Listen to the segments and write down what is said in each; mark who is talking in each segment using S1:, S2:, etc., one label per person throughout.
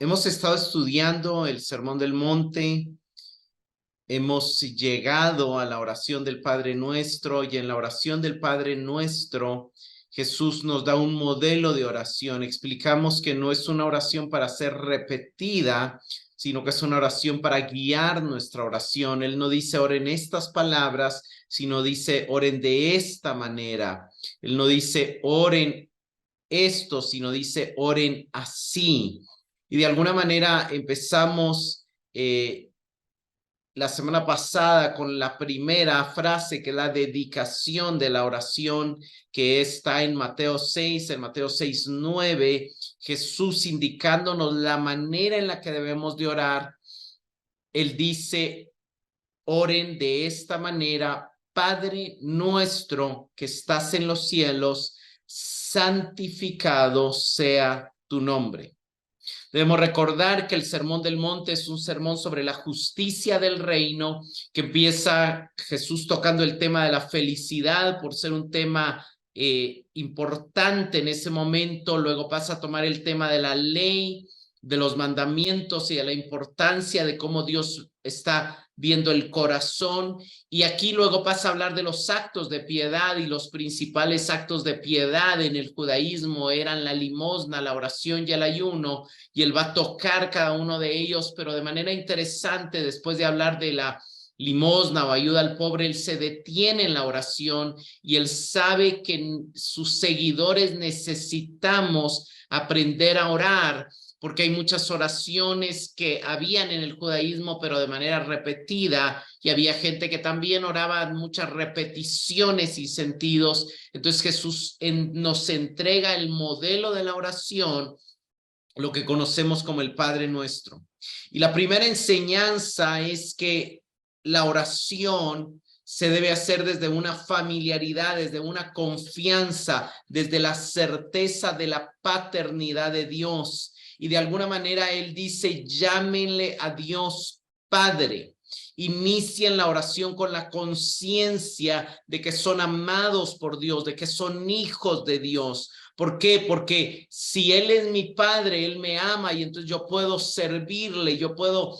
S1: Hemos estado estudiando el Sermón del Monte, hemos llegado a la oración del Padre Nuestro y en la oración del Padre Nuestro Jesús nos da un modelo de oración. Explicamos que no es una oración para ser repetida, sino que es una oración para guiar nuestra oración. Él no dice oren estas palabras, sino dice oren de esta manera. Él no dice oren esto, sino dice oren así. Y de alguna manera empezamos la semana pasada con la primera frase, que es la dedicación de la oración, que está en Mateo 6, en Mateo 6:9, Jesús indicándonos la manera en la que debemos de orar. Él dice, oren de esta manera: Padre nuestro que estás en los cielos, santificado sea tu nombre. Debemos recordar que el Sermón del Monte es un sermón sobre la justicia del reino, que empieza Jesús tocando el tema de la felicidad por ser un tema importante en ese momento. Luego pasa a tomar el tema de la ley, de los mandamientos y de la importancia de cómo Dios está viendo el corazón. Y aquí luego pasa a hablar de los actos de piedad, y los principales actos de piedad en el judaísmo eran la limosna, la oración y el ayuno. Y él va a tocar cada uno de ellos, pero de manera interesante. Después de hablar de la limosna o ayuda al pobre, él se detiene en la oración y él sabe que sus seguidores necesitamos aprender a orar, porque hay muchas oraciones que habían en el judaísmo, pero de manera repetida, y había gente que también oraba muchas repeticiones y sentidos. Entonces Jesús nos entrega el modelo de la oración, lo que conocemos como el Padre Nuestro. Y la primera enseñanza es que la oración se debe hacer desde una familiaridad, desde una confianza, desde la certeza de la paternidad de Dios. Y de alguna manera él dice, llámenle a Dios Padre. Inicien la oración con la conciencia de que son amados por Dios, de que son hijos de Dios. ¿Por qué? Porque si Él es mi Padre, Él me ama, y entonces yo puedo servirle, yo puedo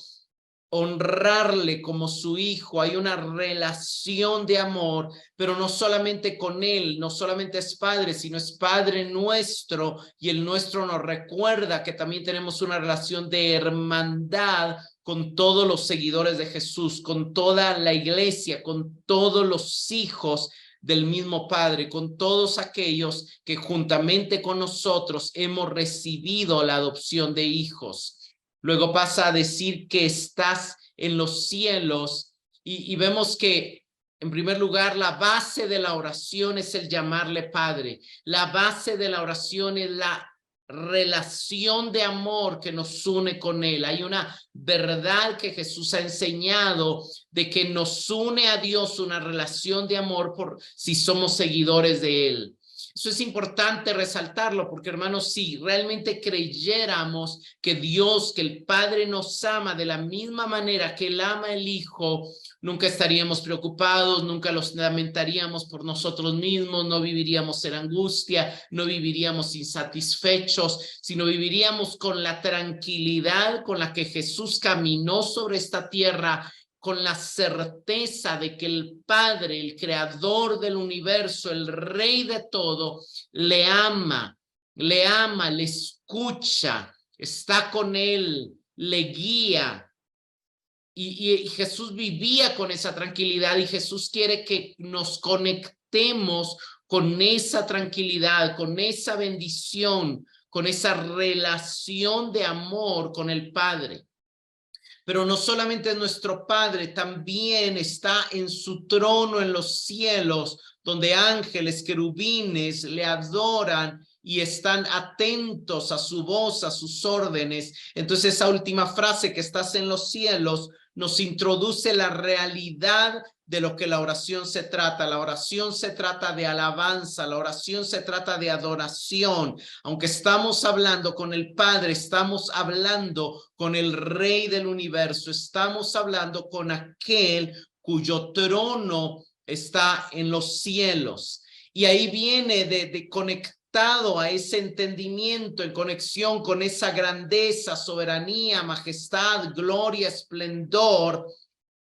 S1: honrarle como su hijo. Hay una relación de amor, pero no solamente con Él, no solamente es Padre, sino es Padre nuestro, y el nuestro nos recuerda que también tenemos una relación de hermandad con todos los seguidores de Jesús, con toda la iglesia, con todos los hijos del mismo Padre, con todos aquellos que juntamente con nosotros hemos recibido la adopción de hijos. Luego pasa a decir que estás en los cielos, y vemos que en primer lugar la base de la oración es el llamarle Padre. La base de la oración es la relación de amor que nos une con Él. Hay una verdad que Jesús ha enseñado de que nos une a Dios, una relación de amor por si somos seguidores de Él. Eso es importante resaltarlo, porque hermanos, si realmente creyéramos que Dios, que el Padre nos ama de la misma manera que Él ama al Hijo, nunca estaríamos preocupados, nunca los lamentaríamos por nosotros mismos, no viviríamos en angustia, no viviríamos insatisfechos, sino viviríamos con la tranquilidad con la que Jesús caminó sobre esta tierra, con la certeza de que el Padre, el creador del universo, el rey de todo, le ama, le escucha, está con él, le guía. Y Jesús vivía con esa tranquilidad, y Jesús quiere que nos conectemos con esa tranquilidad, con esa bendición, con esa relación de amor con el Padre. Pero no solamente es nuestro Padre, también está en su trono en los cielos, donde ángeles, querubines le adoran y están atentos a su voz, a sus órdenes. Entonces esa última frase, que estás en los cielos, nos introduce la realidad de lo que la oración se trata. La oración se trata de alabanza, la oración se trata de adoración. Aunque estamos hablando con el Padre, estamos hablando con el Rey del universo, estamos hablando con aquel cuyo trono está en los cielos. Y ahí viene de conectar conectado a ese entendimiento, en conexión con esa grandeza, soberanía, majestad, gloria, esplendor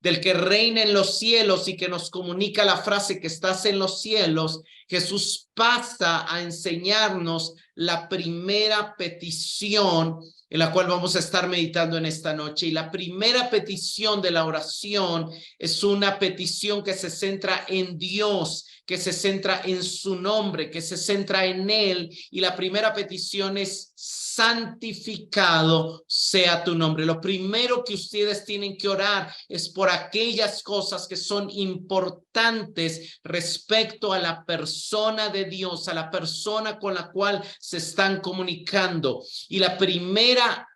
S1: del que reina en los cielos y que nos comunica la frase que estás en los cielos, Jesús pasa a enseñarnos la primera petición en la cual vamos a estar meditando en esta noche. Y la primera petición de la oración es una petición que se centra en Dios, que se centra en su nombre, que se centra en Él. Y la primera petición es: santificado sea tu nombre. Lo primero que ustedes tienen que orar es por aquellas cosas que son importantes respecto a la persona de Dios, a la persona con la cual se están comunicando. Y la primera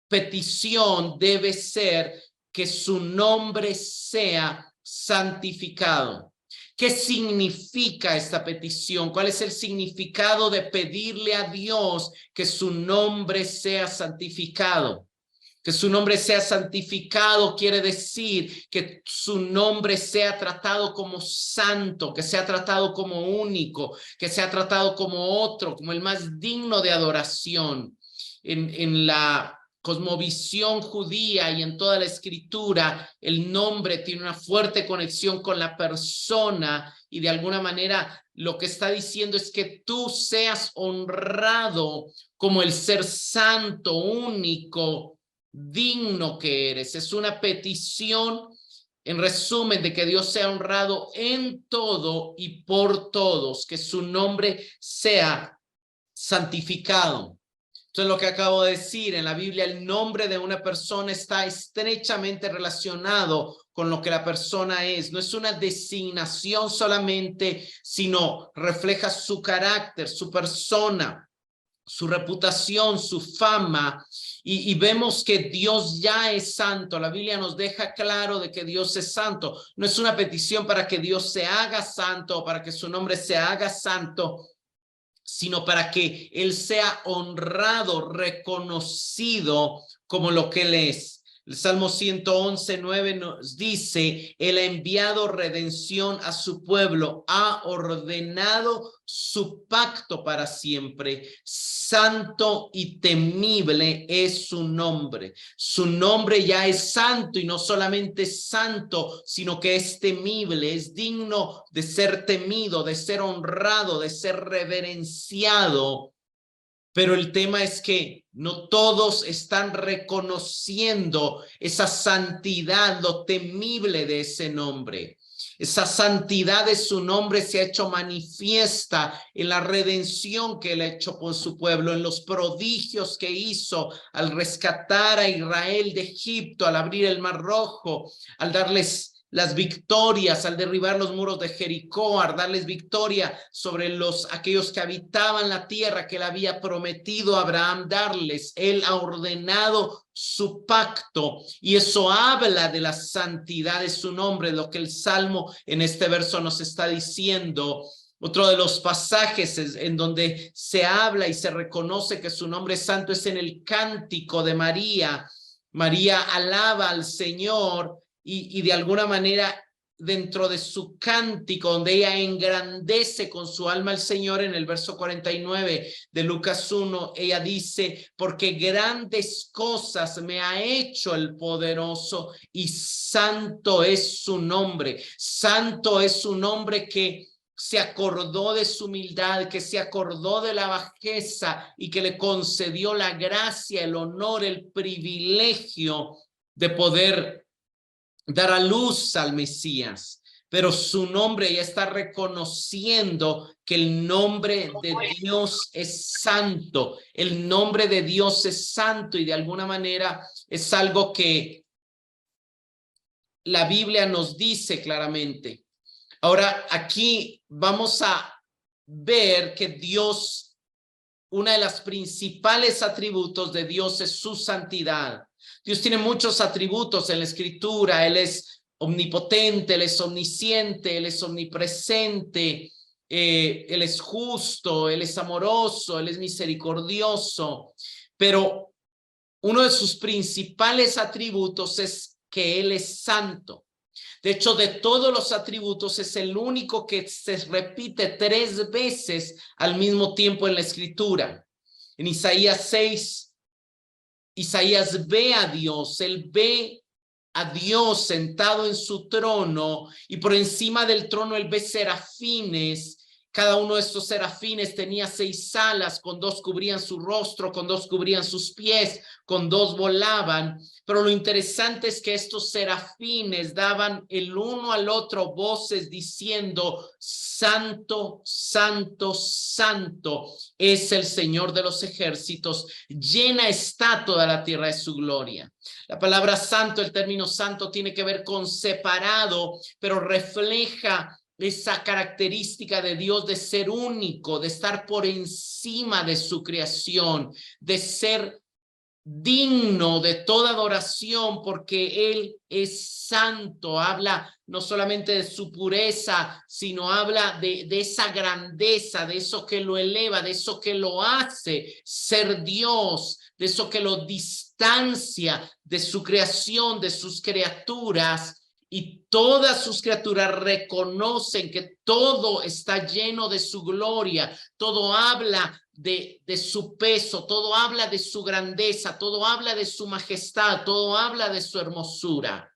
S1: petición debe ser que su nombre sea santificado. ¿Qué significa esta petición? ¿Cuál es el significado de pedirle a Dios que su nombre sea santificado? Que su nombre sea santificado quiere decir que su nombre sea tratado como santo, que sea tratado como único, que sea tratado como otro, como el más digno de adoración. En la cosmovisión judía y en toda la escritura, el nombre tiene una fuerte conexión con la persona y de alguna manera lo que está diciendo es que tú seas honrado como el ser santo, único, digno que eres. Es una petición, en resumen, de que Dios sea honrado en todo y por todos, que su nombre sea santificado. Entonces, lo que acabo de decir, en la Biblia el nombre de una persona está estrechamente relacionado con lo que la persona es. No es una designación solamente, sino refleja su carácter, su persona, su reputación, su fama, y vemos que Dios ya es santo. La Biblia nos deja claro de que Dios es santo. No es una petición para que Dios se haga santo o para que su nombre se haga santo, sino para que Él sea honrado, reconocido como lo que Él es. El Salmo 111:9 nos dice: Él ha enviado redención a su pueblo, ha ordenado su pacto para siempre. Santo y temible es su nombre. Su nombre ya es santo, y no solamente santo, sino que es temible, es digno de ser temido, de ser honrado, de ser reverenciado. Pero el tema es que no todos están reconociendo esa santidad, lo temible de ese nombre. Esa santidad de su nombre se ha hecho manifiesta en la redención que Él ha hecho por su pueblo, en los prodigios que hizo al rescatar a Israel de Egipto, al abrir el Mar Rojo, al darles las victorias, al derribar los muros de Jericó, al darles victoria sobre aquellos que habitaban la tierra que Él había prometido a Abraham darles. Él ha ordenado su pacto, y eso habla de la santidad de su nombre, lo que el Salmo en este verso nos está diciendo. Otro de los pasajes en donde se habla y se reconoce que su nombre es santo es en el cántico de María. María alaba al Señor y de alguna manera dentro de su cántico, donde ella engrandece con su alma al Señor, en el verso 49 de Lucas 1, ella dice: porque grandes cosas me ha hecho el poderoso, y santo es su nombre. Santo es su nombre, que se acordó de su humildad, que se acordó de la bajeza y que le concedió la gracia, el honor, el privilegio de poder dar a luz al Mesías. Pero su nombre ya está reconociendo que el nombre de Dios es santo. El nombre de Dios es santo, y de alguna manera es algo que la Biblia nos dice claramente. Ahora, aquí vamos a ver que Dios, una de las principales atributos de Dios es su santidad. Dios tiene muchos atributos en la escritura. Él es omnipotente, Él es omnisciente, Él es omnipresente, Él es justo, Él es amoroso, Él es misericordioso. Pero uno de sus principales atributos es que Él es santo. De hecho, de todos los atributos es el único que se repite 3 veces al mismo tiempo en la Escritura. En Isaías 6, Isaías ve a Dios, él ve a Dios sentado en su trono y por encima del trono él ve serafines. Cada uno de estos serafines tenía 6 alas, con 2 cubrían su rostro, con 2 cubrían sus pies, con 2 volaban. Pero lo interesante es que estos serafines daban el uno al otro voces diciendo: Santo, Santo, Santo es el Señor de los ejércitos, llena está toda la tierra de su gloria. La palabra santo, el término santo tiene que ver con separado, pero refleja esa característica de Dios de ser único, de estar por encima de su creación, de ser digno de toda adoración porque Él es santo. Habla no solamente de su pureza, sino habla de esa grandeza, de eso que lo eleva, de eso que lo hace ser Dios, de eso que lo distancia de su creación, de sus criaturas. Y todas sus criaturas reconocen que todo está lleno de su gloria, todo habla de su peso, todo habla de su grandeza, todo habla de su majestad, todo habla de su hermosura.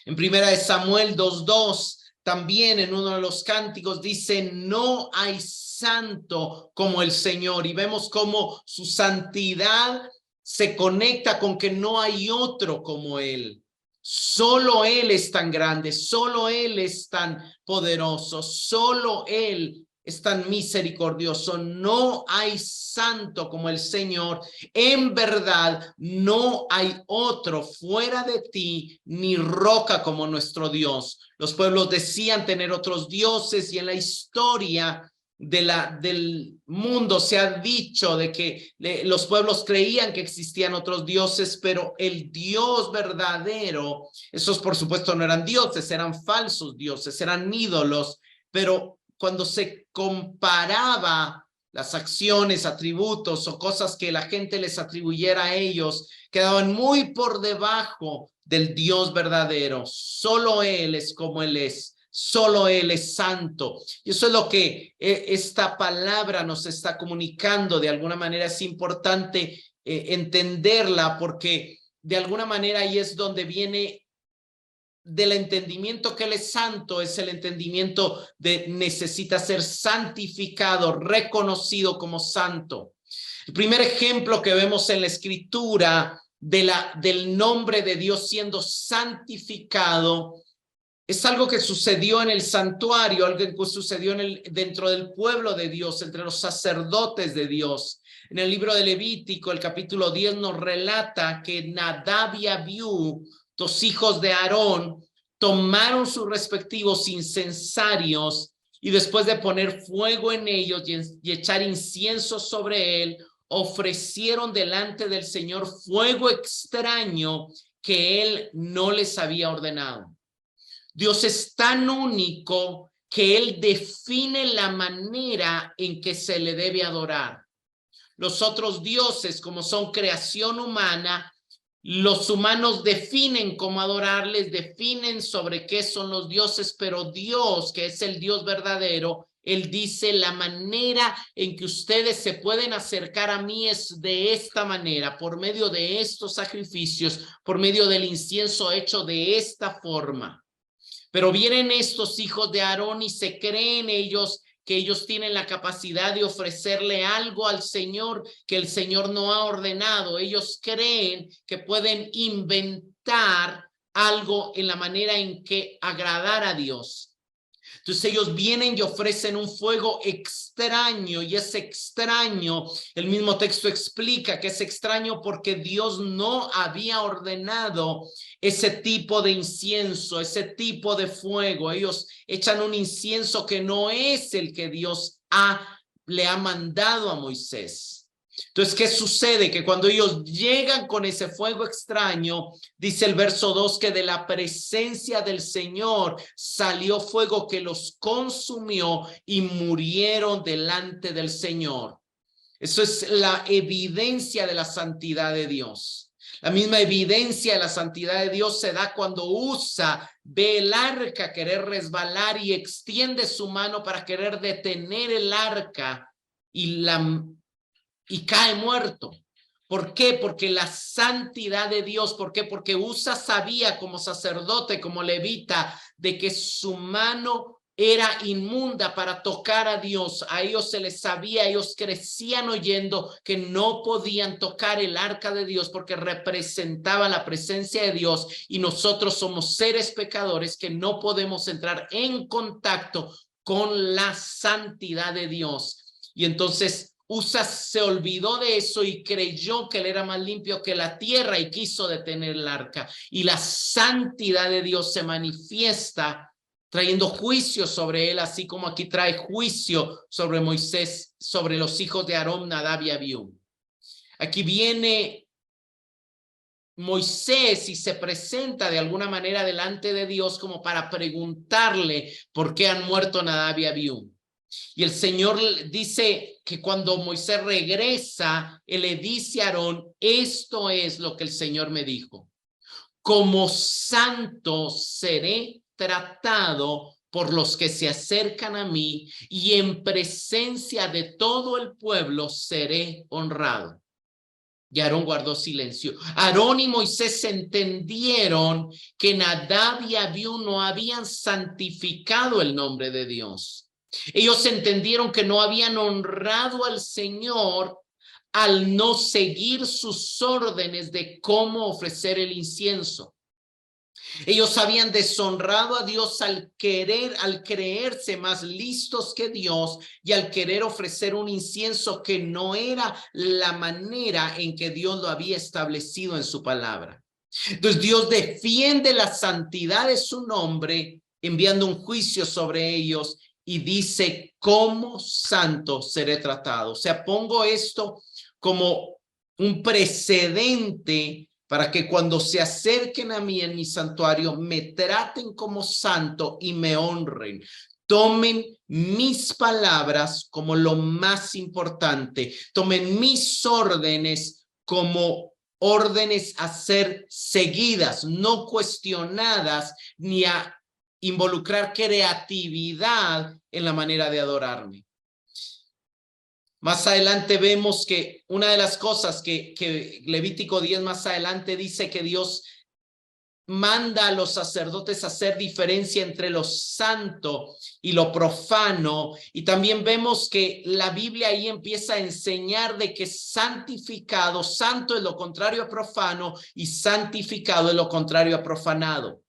S1: En 1 Samuel 2:2, también en uno de los cánticos dice: no hay santo como el Señor. Y vemos cómo su santidad se conecta con que no hay otro como Él. Solo Él es tan grande, solo Él es tan poderoso, solo Él es tan misericordioso. No hay santo como el Señor. En verdad, no hay otro fuera de ti, ni roca como nuestro Dios. Los pueblos decían tener otros dioses y en la historia del mundo se ha dicho de que los pueblos creían que existían otros dioses, pero el Dios verdadero, esos por supuesto no eran dioses, eran falsos dioses, eran ídolos, pero cuando se comparaba las acciones, atributos o cosas que la gente les atribuyera a ellos, quedaban muy por debajo del Dios verdadero. Solo Él es como Él es. Solo Él es santo. Y eso es lo que esta palabra nos está comunicando. De alguna manera es importante entenderla porque de alguna manera ahí es donde viene del entendimiento que Él es santo, es el entendimiento de necesita ser santificado, reconocido como santo. El primer ejemplo que vemos en la Escritura del nombre de Dios siendo santificado es algo que sucedió en el santuario, algo que sucedió dentro del pueblo de Dios, entre los sacerdotes de Dios. En el libro de Levítico, el capítulo 10 nos relata que Nadab y Abiú, 2 hijos de Aarón, tomaron sus respectivos incensarios y después de poner fuego en ellos y echar incienso sobre él, ofrecieron delante del Señor fuego extraño que él no les había ordenado. Dios es tan único que Él define la manera en que se le debe adorar. Los otros dioses, como son creación humana, los humanos definen cómo adorarles, definen sobre qué son los dioses, pero Dios, que es el Dios verdadero, Él dice: la manera en que ustedes se pueden acercar a mí es de esta manera, por medio de estos sacrificios, por medio del incienso hecho de esta forma. Pero vienen estos hijos de Aarón y se creen ellos que ellos tienen la capacidad de ofrecerle algo al Señor que el Señor no ha ordenado. Ellos creen que pueden inventar algo en la manera en que agradar a Dios. Entonces ellos vienen y ofrecen un fuego extraño, y es extraño, el mismo texto explica que es extraño porque Dios no había ordenado ese tipo de incienso, ese tipo de fuego. Ellos echan un incienso que no es el que Dios le ha mandado a Moisés. Entonces, ¿qué sucede? Que cuando ellos llegan con ese fuego extraño, dice el verso 2, que de la presencia del Señor salió fuego que los consumió y murieron delante del Señor. Eso es la evidencia de la santidad de Dios. La misma evidencia de la santidad de Dios se da cuando Usa ve el arca querer resbalar y extiende su mano para querer detener el arca y cae muerto. ¿Por qué? Porque la santidad de Dios, ¿por qué? Porque Usa sabía como sacerdote, como levita, de que su mano era inmunda para tocar a Dios. A ellos se les sabía, ellos crecían oyendo que no podían tocar el arca de Dios porque representaba la presencia de Dios, y nosotros somos seres pecadores que no podemos entrar en contacto con la santidad de Dios. Y entonces Usa se olvidó de eso y creyó que él era más limpio que la tierra y quiso detener el arca. Y la santidad de Dios se manifiesta trayendo juicio sobre él, así como aquí trae juicio sobre Moisés, sobre los hijos de Aarón, Nadab y Abiú. Aquí viene Moisés y se presenta de alguna manera delante de Dios como para preguntarle por qué han muerto Nadab y Abiú. Y el Señor dice que cuando Moisés regresa, él le dice a Aarón, esto es lo que el Señor me dijo: como santo seré tratado por los que se acercan a mí, y en presencia de todo el pueblo seré honrado. Y Aarón guardó silencio. Aarón y Moisés entendieron que Nadab y Abiú no habían santificado el nombre de Dios. Ellos entendieron que no habían honrado al Señor al no seguir sus órdenes de cómo ofrecer el incienso. Ellos habían deshonrado a Dios al creerse más listos que Dios y al querer ofrecer un incienso que no era la manera en que Dios lo había establecido en su palabra. Entonces Dios defiende la santidad de su nombre, enviando un juicio sobre ellos, y dice: como santo seré tratado. O sea, pongo esto como un precedente para que cuando se acerquen a mí en mi santuario me traten como santo y me honren. Tomen mis palabras como lo más importante. Tomen mis órdenes como órdenes a ser seguidas, no cuestionadas, ni a involucrar creatividad en la manera de adorarme. Más adelante vemos que una de las cosas que Levítico 10 más adelante dice que Dios manda a los sacerdotes a hacer diferencia entre lo santo y lo profano. Y también vemos que la Biblia ahí empieza a enseñar de que santificado, santo es lo contrario a profano, y santificado es lo contrario a profanado.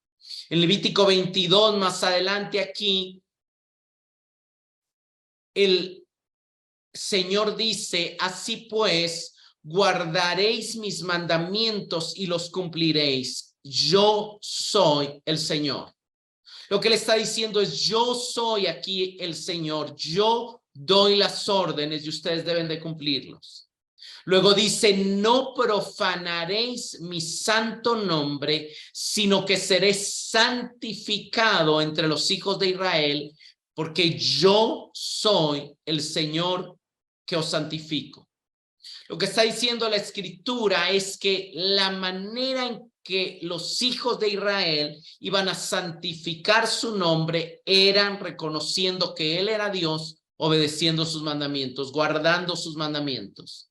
S1: En Levítico 22 más adelante aquí, el Señor dice: así pues, guardaréis mis mandamientos y los cumpliréis. Yo soy el Señor. Lo que le está diciendo es: yo soy aquí el Señor. Yo doy las órdenes y ustedes deben de cumplirlos. Luego dice: no profanaréis mi santo nombre, sino que seré santificado entre los hijos de Israel, porque yo soy el Señor que os santifico. Lo que está diciendo la escritura es que la manera en que los hijos de Israel iban a santificar su nombre eran reconociendo que Él era Dios, obedeciendo sus mandamientos, guardando sus mandamientos.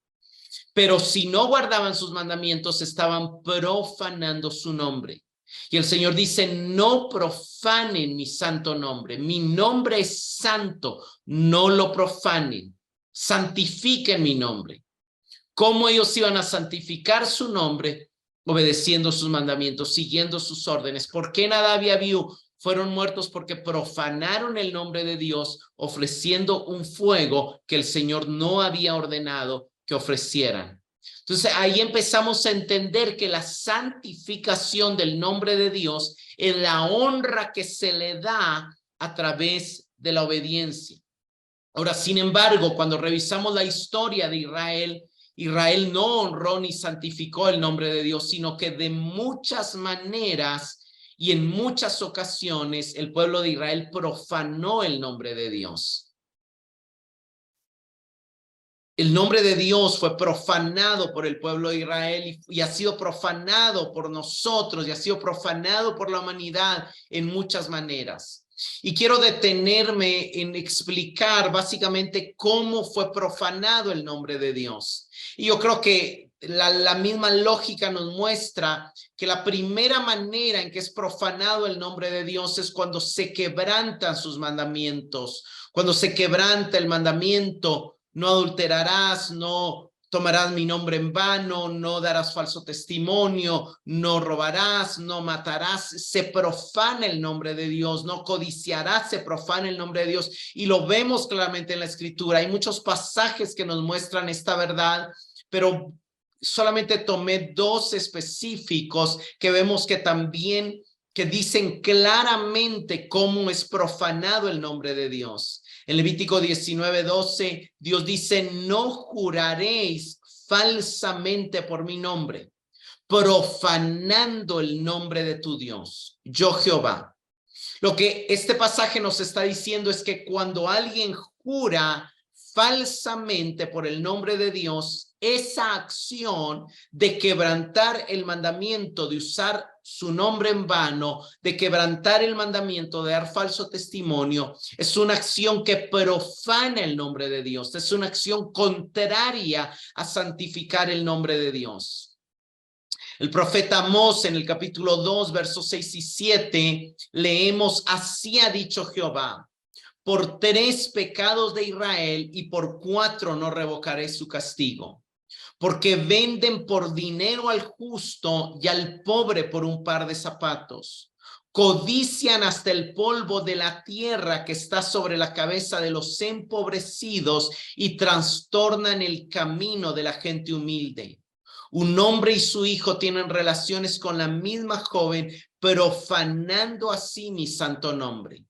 S1: Pero si no guardaban sus mandamientos, estaban profanando su nombre. Y el Señor dice: no profanen mi santo nombre. Mi nombre es santo, no lo profanen. Santifiquen mi nombre. ¿Cómo ellos iban a santificar su nombre? Obedeciendo sus mandamientos, siguiendo sus órdenes. ¿Por qué Nadab y Abiú fueron muertos? Porque profanaron el nombre de Dios, ofreciendo un fuego que el Señor no había ordenado que ofrecieran. Entonces ahí empezamos a entender que la santificación del nombre de Dios es la honra que se le da a través de la obediencia. Ahora, sin embargo, cuando revisamos la historia de Israel, Israel no honró ni santificó el nombre de Dios, sino que de muchas maneras y en muchas ocasiones el pueblo de Israel profanó el nombre de Dios. el nombre de Dios fue profanado por el pueblo de Israel y ha sido profanado por nosotros y ha sido profanado por la humanidad en muchas maneras. Y quiero detenerme en explicar básicamente cómo fue profanado el nombre de Dios. Y yo creo que la misma lógica nos muestra que la primera manera en que es profanado el nombre de Dios es cuando se quebrantan sus mandamientos, cuando se quebranta el mandamiento. No adulterarás, no tomarás mi nombre en vano, no darás falso testimonio, no robarás, no matarás. Se profana el nombre de Dios, no codiciarás, se profana el nombre de Dios. Y lo vemos claramente en la Escritura. Hay muchos pasajes que nos muestran esta verdad, pero solamente tomé dos específicos que vemos que también que dicen claramente cómo es profanado el nombre de Dios. En Levítico 19:12, Dios dice, no juraréis falsamente por mi nombre, profanando el nombre de tu Dios, yo Jehová. Lo que este pasaje nos está diciendo es que cuando alguien jura falsamente por el nombre de Dios, esa acción de quebrantar el mandamiento, de usar su nombre en vano, de quebrantar el mandamiento, de dar falso testimonio, es una acción que profana el nombre de Dios, es una acción contraria a santificar el nombre de Dios. El profeta Amós en el capítulo 2, versos 6 y 7, leemos, así ha dicho Jehová, por 3 pecados de Israel y por 4 no revocaré su castigo, porque venden por dinero al justo y al pobre por un par de zapatos. Codician hasta el polvo de la tierra que está sobre la cabeza de los empobrecidos y trastornan el camino de la gente humilde. Un hombre y su hijo tienen relaciones con la misma joven, profanando así mi santo nombre.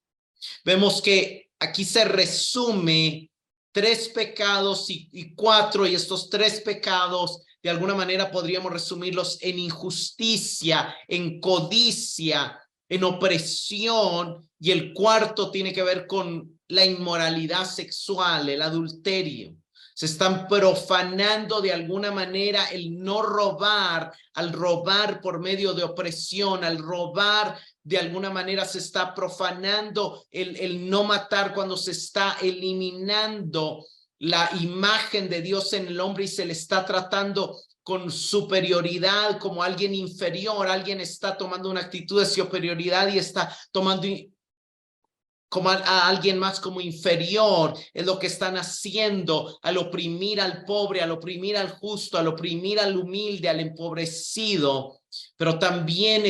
S1: Vemos que aquí se resume 3 pecados y 4, y estos 3 pecados de alguna manera podríamos resumirlos en injusticia, en codicia, en opresión, y el 4 tiene que ver con la inmoralidad sexual, el adulterio. Se están profanando de alguna manera el no robar, al robar por medio de opresión, al robar de alguna manera se está profanando el no matar cuando se está eliminando la imagen de Dios en el hombre y se le está tratando con superioridad como alguien inferior. Alguien está tomando una actitud de superioridad y está tomando como a alguien más como inferior. Es lo que están haciendo al oprimir al pobre, al oprimir al justo, al oprimir al humilde, al empobrecido. Pero también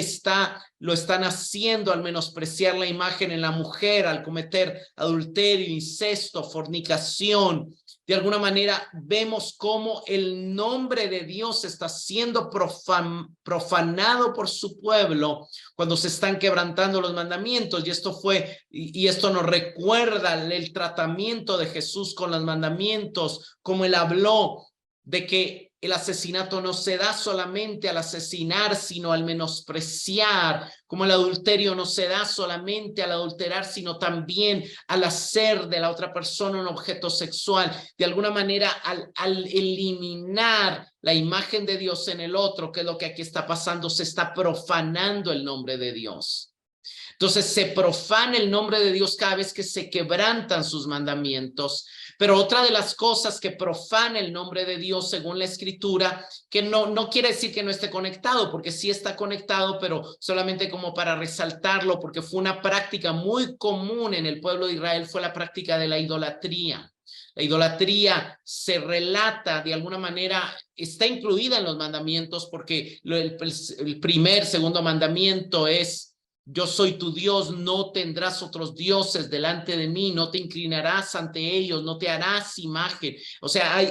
S1: lo están haciendo al menospreciar la imagen en la mujer, al cometer adulterio, incesto, fornicación. De alguna manera vemos cómo el nombre de Dios está siendo profanado por su pueblo cuando se están quebrantando los mandamientos. Y esto nos recuerda el tratamiento de Jesús con los mandamientos, como él habló de que el asesinato no se da solamente al asesinar, sino al menospreciar, como el adulterio no se da solamente al adulterar, sino también al hacer de la otra persona un objeto sexual. De alguna manera, al eliminar la imagen de Dios en el otro, que es lo que aquí está pasando, se está profanando el nombre de Dios. Entonces se profana el nombre de Dios cada vez que se quebrantan sus mandamientos. Pero otra de las cosas que profana el nombre de Dios según la Escritura, que no quiere decir que no esté conectado, porque sí está conectado, pero solamente como para resaltarlo, porque fue una práctica muy común en el pueblo de Israel, fue la práctica de la idolatría. La idolatría se relata de alguna manera, está incluida en los mandamientos, porque el primer, segundo mandamiento es: yo soy tu Dios, no tendrás otros dioses delante de mí, no te inclinarás ante ellos, no te harás imagen. O sea,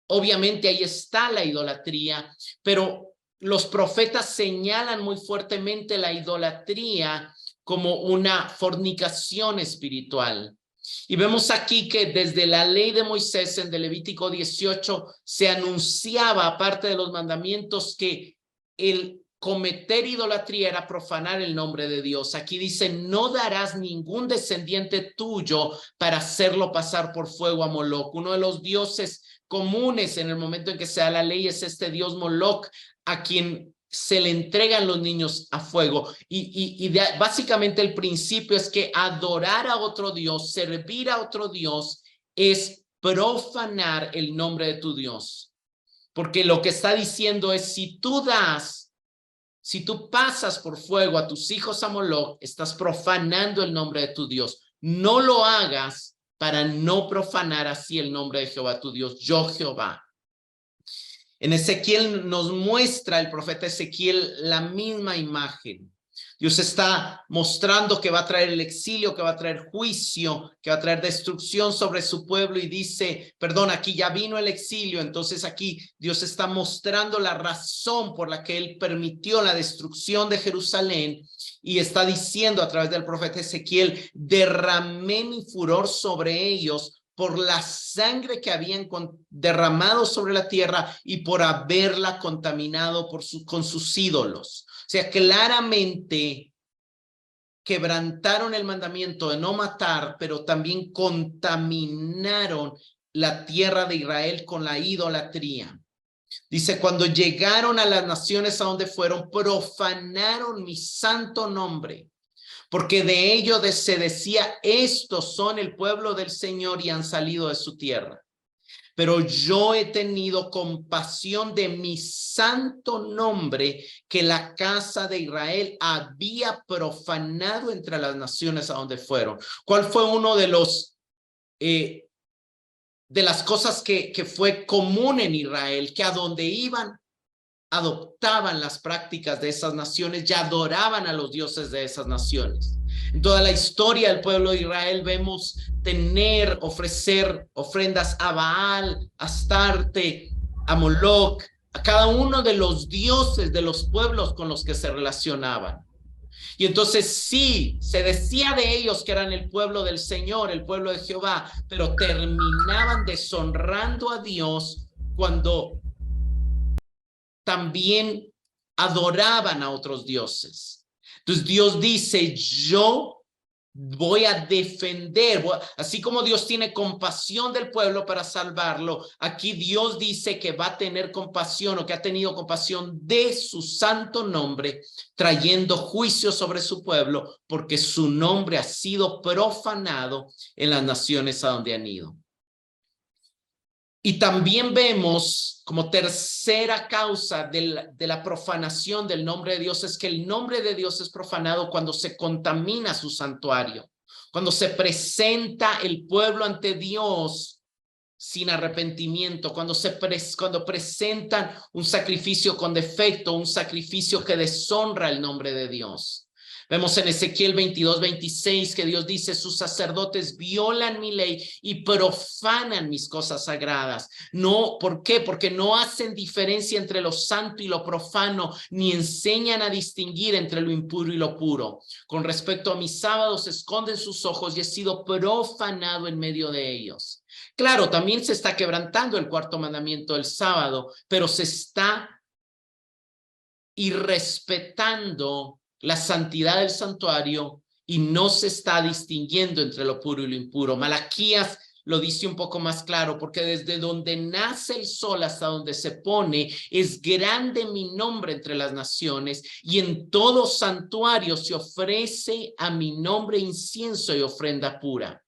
S1: obviamente ahí está la idolatría, pero los profetas señalan muy fuertemente la idolatría como una fornicación espiritual. Y vemos aquí que desde la ley de Moisés en Levítico 18 se anunciaba, aparte de los mandamientos, que cometer idolatría era profanar el nombre de Dios. Aquí dice, no darás ningún descendiente tuyo para hacerlo pasar por fuego a Moloc. Uno de los dioses comunes en el momento en que se da la ley es este dios Moloc, a quien se le entregan los niños a fuego. Básicamente el principio es que adorar a otro Dios, servir a otro Dios, es profanar el nombre de tu Dios. Porque lo que está diciendo es, si tú pasas por fuego a tus hijos a Moloc, estás profanando el nombre de tu Dios. No lo hagas para no profanar así el nombre de Jehová tu Dios, yo Jehová. En Ezequiel nos muestra el profeta Ezequiel la misma imagen. Dios está mostrando que va a traer el exilio, que va a traer juicio, que va a traer destrucción sobre su pueblo y dice, perdón, aquí ya vino el exilio. Entonces aquí Dios está mostrando la razón por la que él permitió la destrucción de Jerusalén y está diciendo a través del profeta Ezequiel, derramé mi furor sobre ellos por la sangre que habían derramado sobre la tierra y por haberla contaminado con sus ídolos. O sea, claramente quebrantaron el mandamiento de no matar, pero también contaminaron la tierra de Israel con la idolatría. Dice, cuando llegaron a las naciones a donde fueron, profanaron mi santo nombre. Porque de ello se decía, estos son el pueblo del Señor y han salido de su tierra. Pero yo he tenido compasión de mi santo nombre que la casa de Israel había profanado entre las naciones a donde fueron. ¿Cuál fue uno de las cosas que fue común en Israel? Que a donde iban, adoptaban las prácticas de esas naciones y adoraban a los dioses de esas naciones. En toda la historia del pueblo de Israel vemos ofrecer ofrendas a Baal, a Astarte, a Moloc, a cada uno de los dioses de los pueblos con los que se relacionaban. Y entonces sí, se decía de ellos que eran el pueblo del Señor, el pueblo de Jehová, pero terminaban deshonrando a Dios cuando también adoraban a otros dioses. Entonces Dios dice, yo voy a defender, así como Dios tiene compasión del pueblo para salvarlo, aquí Dios dice que va a tener compasión o que ha tenido compasión de su santo nombre, trayendo juicio sobre su pueblo, porque su nombre ha sido profanado en las naciones a donde han ido. Y también vemos como tercera causa de la profanación del nombre de Dios es que el nombre de Dios es profanado cuando se contamina su santuario, cuando se presenta el pueblo ante Dios sin arrepentimiento, cuando presentan un sacrificio con defecto, un sacrificio que deshonra el nombre de Dios. Vemos en Ezequiel 22:26 que Dios dice, sus sacerdotes violan mi ley y profanan mis cosas sagradas. No, ¿por qué? Porque no hacen diferencia entre lo santo y lo profano, ni enseñan a distinguir entre lo impuro y lo puro. Con respecto a mis sábados, esconden sus ojos y he sido profanado en medio de ellos. Claro, también se está quebrantando el cuarto mandamiento del sábado, pero se está irrespetando la santidad del santuario y no se está distinguiendo entre lo puro y lo impuro. Malaquías lo dice un poco más claro, porque desde donde nace el sol hasta donde se pone, es grande mi nombre entre las naciones, y en todo santuario se ofrece a mi nombre incienso y ofrenda pura.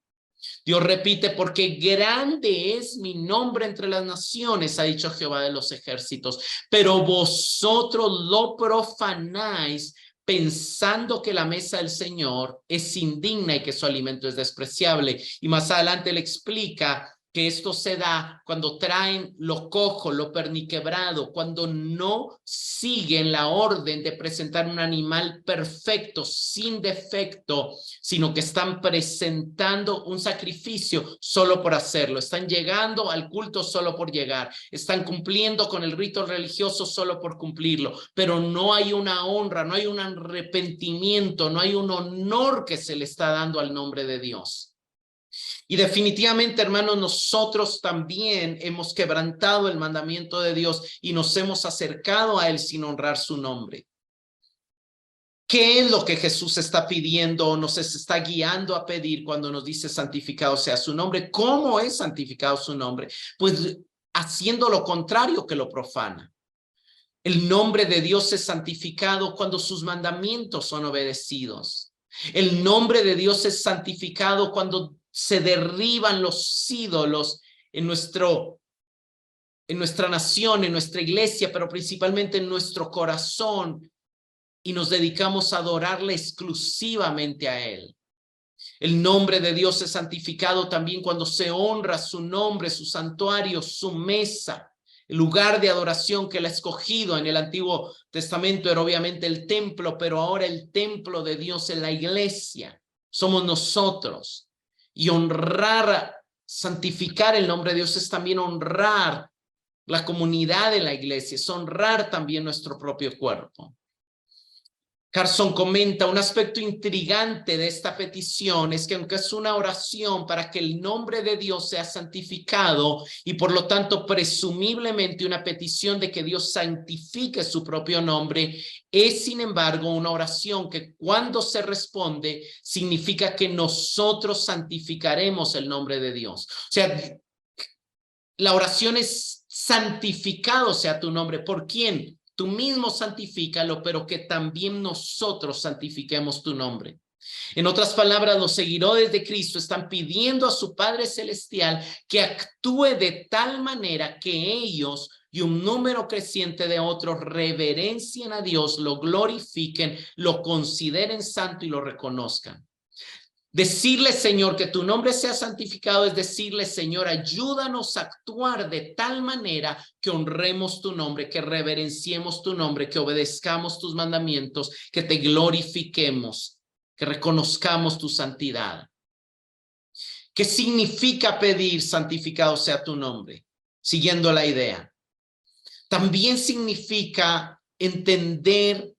S1: Dios repite, porque grande es mi nombre entre las naciones, ha dicho Jehová de los ejércitos, pero vosotros lo profanáis, pensando que la mesa del Señor es indigna y que su alimento es despreciable. Y más adelante le explica que esto se da cuando traen lo cojo, lo perniquebrado, cuando no siguen la orden de presentar un animal perfecto, sin defecto, sino que están presentando un sacrificio solo por hacerlo, están llegando al culto solo por llegar, están cumpliendo con el rito religioso solo por cumplirlo, pero no hay una honra, no hay un arrepentimiento, no hay un honor que se le está dando al nombre de Dios. Y definitivamente, hermanos, nosotros también hemos quebrantado el mandamiento de Dios y nos hemos acercado a él sin honrar su nombre. ¿Qué es lo que Jesús está pidiendo o nos está guiando a pedir cuando nos dice santificado sea su nombre? ¿Cómo es santificado su nombre? Pues haciendo lo contrario que lo profana. El nombre de Dios es santificado cuando sus mandamientos son obedecidos. El nombre de Dios es santificado cuando se derriban los ídolos en nuestra nación, en nuestra iglesia, pero principalmente en nuestro corazón, y nos dedicamos a adorarle exclusivamente a Él. El nombre de Dios es santificado también cuando se honra su nombre, su santuario, su mesa, el lugar de adoración que Él ha escogido. En el Antiguo Testamento era obviamente el templo, pero ahora el templo de Dios es la iglesia. Somos nosotros. Y honrar, santificar el nombre de Dios es también honrar la comunidad de la iglesia, es honrar también nuestro propio cuerpo. Carson comenta, un aspecto intrigante de esta petición es que aunque es una oración para que el nombre de Dios sea santificado y por lo tanto presumiblemente una petición de que Dios santifique su propio nombre, es sin embargo una oración que cuando se responde significa que nosotros santificaremos el nombre de Dios. O sea, la oración es santificado sea tu nombre. ¿Por quién? Tú mismo santifícalo, pero que también nosotros santifiquemos tu nombre. En otras palabras, los seguidores de Cristo están pidiendo a su Padre Celestial que actúe de tal manera que ellos y un número creciente de otros reverencien a Dios, lo glorifiquen, lo consideren santo y lo reconozcan. Decirle, Señor, que tu nombre sea santificado es decirle, Señor, ayúdanos a actuar de tal manera que honremos tu nombre, que reverenciemos tu nombre, que obedezcamos tus mandamientos, que te glorifiquemos, que reconozcamos tu santidad. ¿Qué significa pedir santificado sea tu nombre? Siguiendo la idea. También significa entender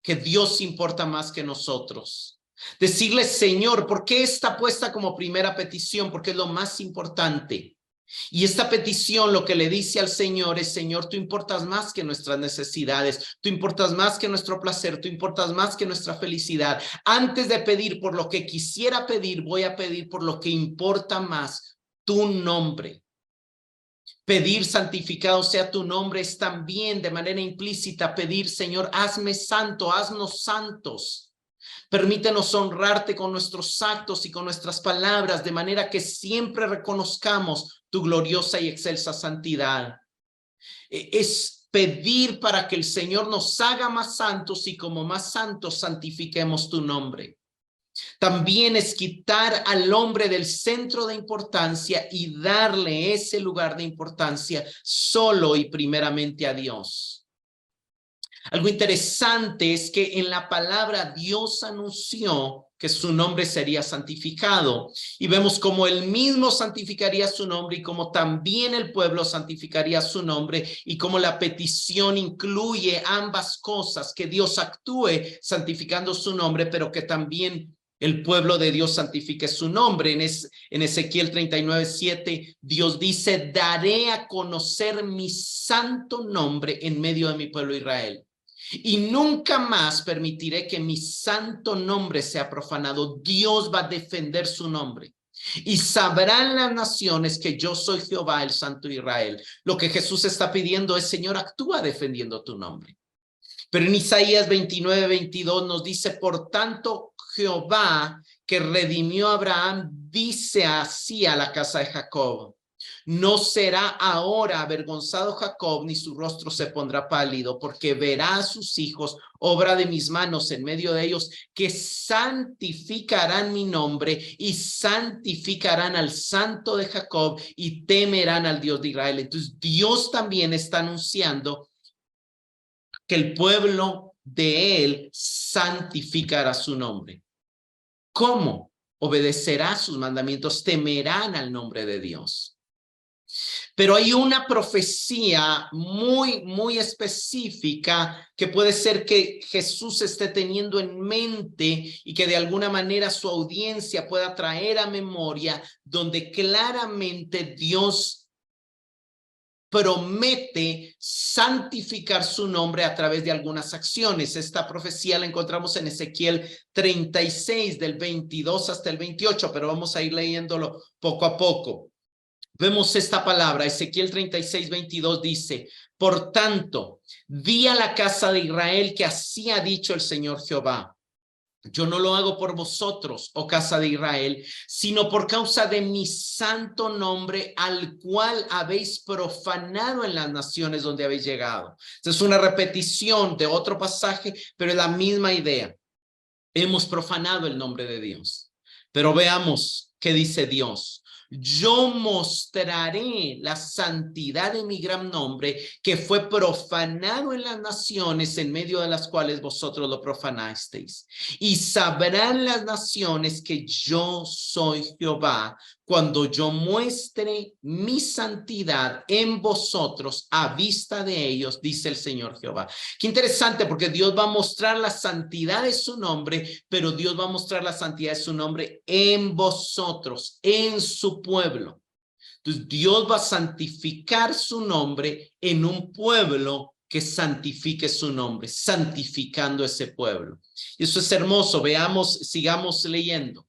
S1: que Dios importa más que nosotros. Decirle, Señor, ¿por qué está puesta como primera petición? Porque es lo más importante. Y esta petición lo que le dice al Señor es, Señor, tú importas más que nuestras necesidades, tú importas más que nuestro placer, tú importas más que nuestra felicidad. Antes de pedir por lo que quisiera pedir, voy a pedir por lo que importa más, tu nombre. Pedir santificado sea tu nombre es también de manera implícita pedir, Señor, hazme santo, haznos santos. Permítenos honrarte con nuestros actos y con nuestras palabras, de manera que siempre reconozcamos tu gloriosa y excelsa santidad. Es pedir para que el Señor nos haga más santos y como más santos santifiquemos tu nombre. También es quitar al hombre del centro de importancia y darle ese lugar de importancia solo y primeramente a Dios. Algo interesante es que en la palabra Dios anunció que su nombre sería santificado, y vemos cómo él mismo santificaría su nombre y cómo también el pueblo santificaría su nombre, y cómo la petición incluye ambas cosas, que Dios actúe santificando su nombre, pero que también el pueblo de Dios santifique su nombre. En Ezequiel 39:7, Dios dice, daré a conocer mi santo nombre en medio de mi pueblo Israel. Y nunca más permitiré que mi santo nombre sea profanado. Dios va a defender su nombre. Y sabrán las naciones que yo soy Jehová, el Santo de Israel. Lo que Jesús está pidiendo es, Señor, actúa defendiendo tu nombre. Pero en Isaías 29:22 nos dice, por tanto, Jehová que redimió a Abraham, dice así a la casa de Jacob. No será ahora avergonzado Jacob, ni su rostro se pondrá pálido, porque verá a sus hijos, obra de mis manos en medio de ellos, que santificarán mi nombre y santificarán al Santo de Jacob y temerán al Dios de Israel. Entonces Dios también está anunciando que el pueblo de él santificará su nombre. ¿Cómo? Obedecerá sus mandamientos, temerán al nombre de Dios. Pero hay una profecía muy específica que puede ser que Jesús esté teniendo en mente y que de alguna manera su audiencia pueda traer a memoria, donde claramente Dios promete santificar su nombre a través de algunas acciones. Esta profecía la encontramos en Ezequiel 36, del 22 hasta el 28, pero vamos a ir leyéndolo poco a poco. Vemos esta palabra, Ezequiel 36, 22 dice: por tanto, di a la casa de Israel que así ha dicho el Señor Jehová. Yo no lo hago por vosotros, oh casa de Israel, sino por causa de mi santo nombre, al cual habéis profanado en las naciones donde habéis llegado. Esta es una repetición de otro pasaje, pero es la misma idea. Hemos profanado el nombre de Dios. Pero veamos qué dice Dios. Yo mostraré la santidad de mi gran nombre, que fue profanado en las naciones en medio de las cuales vosotros lo profanasteis. Y sabrán las naciones que yo soy Jehová, cuando yo muestre mi santidad en vosotros a vista de ellos, dice el Señor Jehová. Qué interesante, porque Dios va a mostrar la santidad de su nombre, pero Dios va a mostrar la santidad de su nombre en vosotros, en su pueblo. Entonces Dios va a santificar su nombre en un pueblo que santifique su nombre, santificando ese pueblo. Y eso es hermoso. Veamos, sigamos leyendo.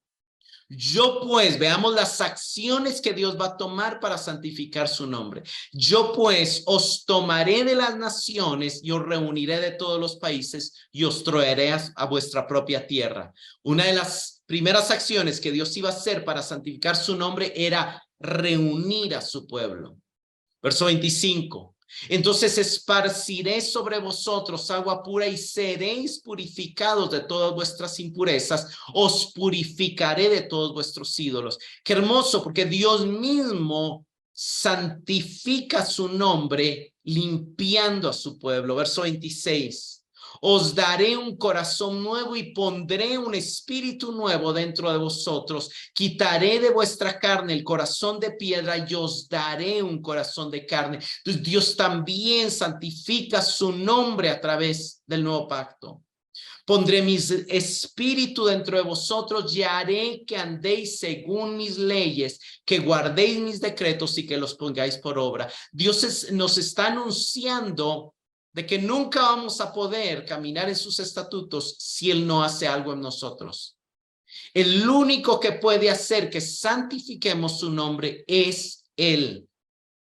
S1: Yo pues, veamos las acciones que Dios va a tomar para santificar su nombre. Yo pues os tomaré de las naciones y os reuniré de todos los países y os traeré a vuestra propia tierra. Una de las primeras acciones que Dios iba a hacer para santificar su nombre era reunir a su pueblo. Verso 25. Entonces esparciré sobre vosotros agua pura y seréis purificados de todas vuestras impurezas. Os purificaré de todos vuestros ídolos. Qué hermoso, porque Dios mismo santifica su nombre limpiando a su pueblo. Verso 26. Os daré un corazón nuevo y pondré un espíritu nuevo dentro de vosotros. Quitaré de vuestra carne el corazón de piedra y os daré un corazón de carne. Entonces Dios también santifica su nombre a través del nuevo pacto. Pondré mi espíritu dentro de vosotros y haré que andéis según mis leyes, que guardéis mis decretos y que los pongáis por obra. Dios nos está anunciando de que nunca vamos a poder caminar en sus estatutos si Él no hace algo en nosotros. El único que puede hacer que santifiquemos su nombre es Él.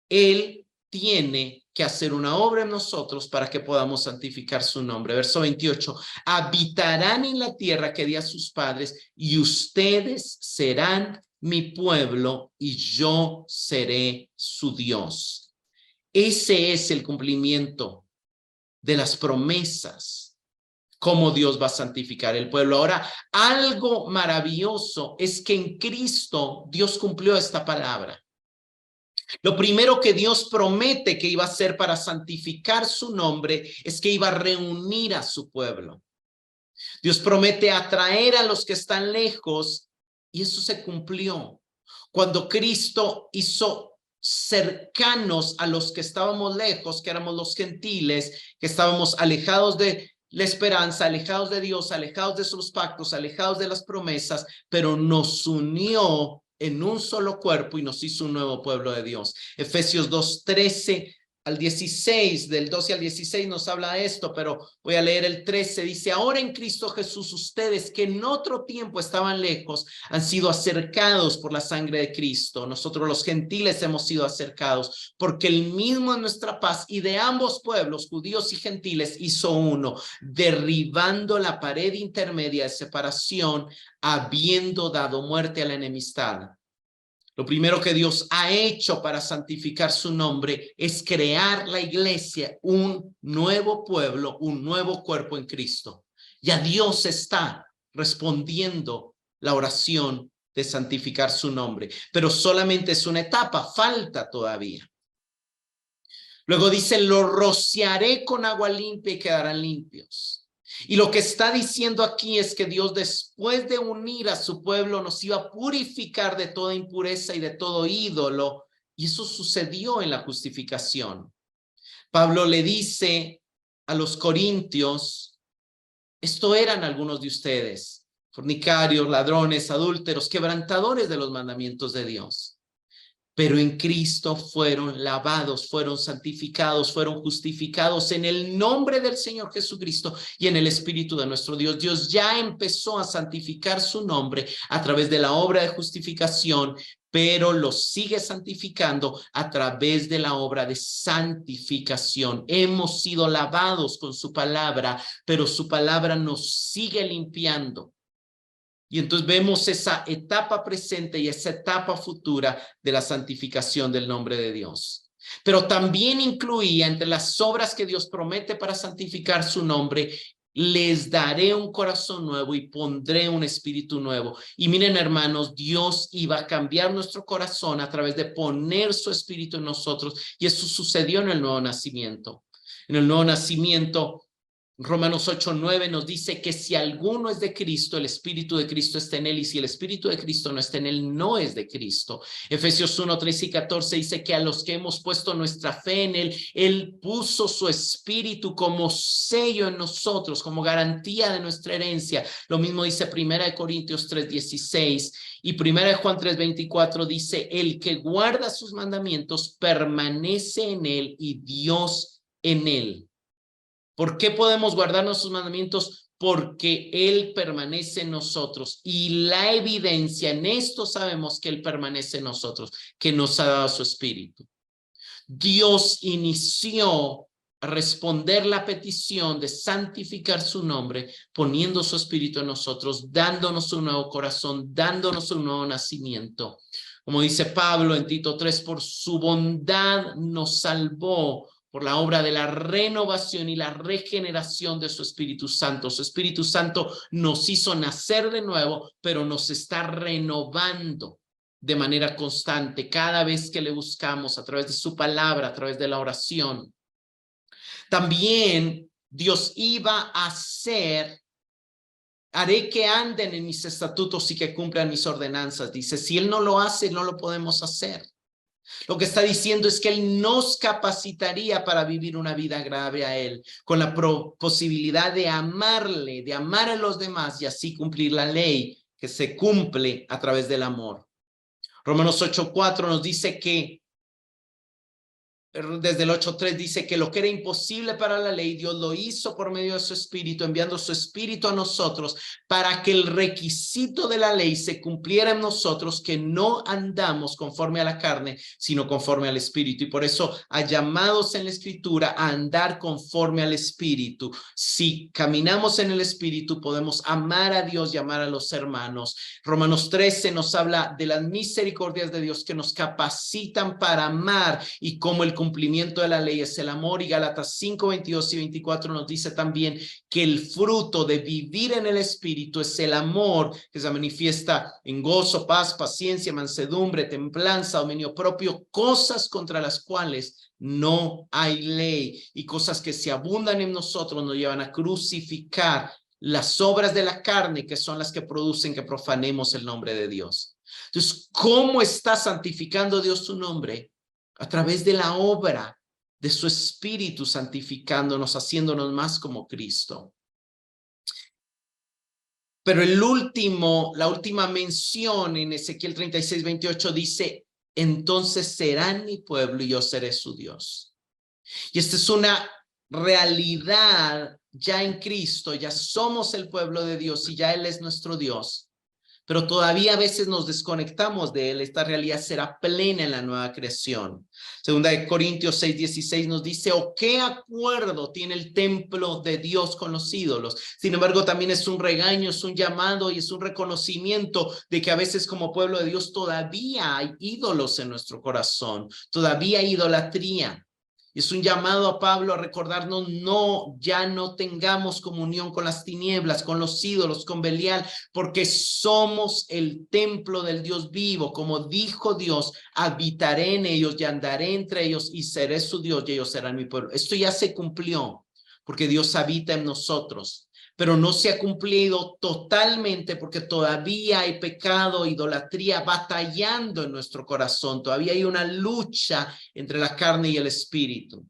S1: Él tiene que hacer una obra en nosotros para que podamos santificar su nombre. Verso 28. Habitarán en la tierra que di a sus padres y ustedes serán mi pueblo y yo seré su Dios. Ese es el cumplimiento de las promesas, cómo Dios va a santificar el pueblo. Ahora, algo maravilloso es que en Cristo Dios cumplió esta palabra. Lo primero que Dios promete que iba a hacer para santificar su nombre es que iba a reunir a su pueblo. Dios promete atraer a los que están lejos y eso se cumplió. Cuando Cristo hizo cercanos a los que estábamos lejos, que éramos los gentiles, que estábamos alejados de la esperanza, alejados de Dios, alejados de sus pactos, alejados de las promesas, pero nos unió en un solo cuerpo y nos hizo un nuevo pueblo de Dios. Efesios 2:13 al 16, del 12 al 16 nos habla de esto, pero voy a leer el 13. Dice: ahora en Cristo Jesús ustedes que en otro tiempo estaban lejos han sido acercados por la sangre de Cristo. Nosotros los gentiles hemos sido acercados porque el mismo en nuestra paz y de ambos pueblos, judíos y gentiles, hizo uno, derribando la pared intermedia de separación, habiendo dado muerte a la enemistad. Lo primero que Dios ha hecho para santificar su nombre es crear la iglesia, un nuevo pueblo, un nuevo cuerpo en Cristo. Ya Dios está respondiendo la oración de santificar su nombre, pero solamente es una etapa, falta todavía. Luego dice: lo rociaré con agua limpia y quedarán limpios. Y lo que está diciendo aquí es que Dios, después de unir a su pueblo, nos iba a purificar de toda impureza y de todo ídolo. Y eso sucedió en la justificación. Pablo le dice a los corintios: esto eran algunos de ustedes, fornicarios, ladrones, adúlteros, quebrantadores de los mandamientos de Dios. pero en Cristo fueron lavados, fueron santificados, fueron justificados en el nombre del Señor Jesucristo y en el Espíritu de nuestro Dios. Dios ya empezó a santificar su nombre a través de la obra de justificación, pero lo sigue santificando a través de la obra de santificación. Hemos sido lavados con su palabra, pero su palabra nos sigue limpiando. Y entonces vemos esa etapa presente y esa etapa futura de la santificación del nombre de Dios. Pero también incluía entre las obras que Dios promete para santificar su nombre, les daré un corazón nuevo y pondré un espíritu nuevo. Y miren, hermanos, Dios iba a cambiar nuestro corazón a través de poner su espíritu en nosotros. Y eso sucedió en el nuevo nacimiento. En el nuevo nacimiento, Romanos 8:9 nos dice que si alguno es de Cristo, el Espíritu de Cristo está en él, y si el Espíritu de Cristo no está en él, no es de Cristo. Efesios 1:13-14 dice que a los que hemos puesto nuestra fe en él puso su Espíritu como sello en nosotros, como garantía de nuestra herencia. Lo mismo dice 1 Corintios 3:16 y 1 Juan 3:24 dice, el que guarda sus mandamientos permanece en él y Dios en él. ¿Por qué podemos guardarnos sus mandamientos? Porque Él permanece en nosotros. Y la evidencia en esto sabemos que Él permanece en nosotros, que nos ha dado su Espíritu. Dios inició a responder la petición de santificar su nombre, poniendo su Espíritu en nosotros, dándonos un nuevo corazón, dándonos un nuevo nacimiento. Como dice Pablo en Tito 3, por su bondad nos salvó por la obra de la renovación y la regeneración de su Espíritu Santo. Su Espíritu Santo nos hizo nacer de nuevo, pero nos está renovando de manera constante cada vez que le buscamos a través de su palabra, a través de la oración. También Dios iba a hacer, haré que anden en mis estatutos y que cumplan mis ordenanzas. Dice, si Él no lo hace, no lo podemos hacer. Lo que está diciendo es que Él nos capacitaría para vivir una vida agradable a Él, con la posibilidad de amarle, de amar a los demás y así cumplir la ley que se cumple a través del amor. Romanos 8:4 nos dice que, desde el 8:3 dice que lo que era imposible para la ley, Dios lo hizo por medio de su Espíritu, enviando su Espíritu a nosotros para que el requisito de la ley se cumpliera en nosotros, que no andamos conforme a la carne, sino conforme al Espíritu. Y por eso ha llamados en la Escritura a andar conforme al Espíritu. Si caminamos en el Espíritu, podemos amar a Dios y amar a los hermanos. Romanos 13 nos habla de las misericordias de Dios que nos capacitan para amar y cómo el cumplimiento de la ley es el amor. Y Gálatas 5:22 y 24 nos dice también que el fruto de vivir en el Espíritu es el amor, que se manifiesta en gozo, paz, paciencia, mansedumbre, templanza, dominio propio, cosas contra las cuales no hay ley, y cosas que se abundan en nosotros nos llevan a crucificar las obras de la carne, que son las que producen que profanemos el nombre de Dios. Entonces, ¿cómo está santificando Dios su nombre? A través de la obra de su Espíritu santificándonos, haciéndonos más como Cristo. Pero la última mención en Ezequiel 36:28 dice, entonces serán mi pueblo y yo seré su Dios. Y esta es una realidad ya en Cristo, ya somos el pueblo de Dios y ya Él es nuestro Dios. Pero todavía a veces nos desconectamos de Él. Esta realidad será plena en la nueva creación. Segunda de Corintios 6:16 nos dice, ¿o qué acuerdo tiene el templo de Dios con los ídolos? Sin embargo, también es un regaño, es un llamado y es un reconocimiento de que a veces como pueblo de Dios todavía hay ídolos en nuestro corazón, todavía hay idolatría. Es un llamado a Pablo a recordarnos, ya no tengamos comunión con las tinieblas, con los ídolos, con Belial, porque somos el templo del Dios vivo. Como dijo Dios, habitaré en ellos y andaré entre ellos y seré su Dios y ellos serán mi pueblo. Esto ya se cumplió porque Dios habita en nosotros. Pero no se ha cumplido totalmente porque todavía hay pecado, idolatría batallando en nuestro corazón. Todavía hay una lucha entre la carne y el espíritu.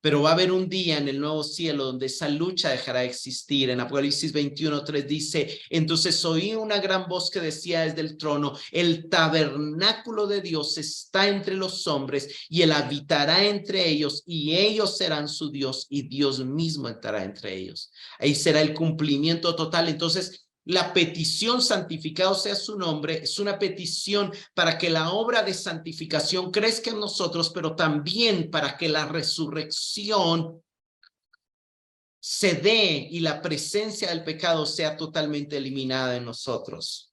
S1: pero va a haber un día en el nuevo cielo donde esa lucha dejará de existir. En Apocalipsis 21:3 dice, entonces oí una gran voz que decía desde el trono, el tabernáculo de Dios está entre los hombres y él habitará entre ellos y ellos serán su Dios y Dios mismo estará entre ellos. Ahí será el cumplimiento total. Entonces, la petición santificado sea su nombre es una petición para que la obra de santificación crezca en nosotros, pero también para que la resurrección se dé y la presencia del pecado sea totalmente eliminada en nosotros.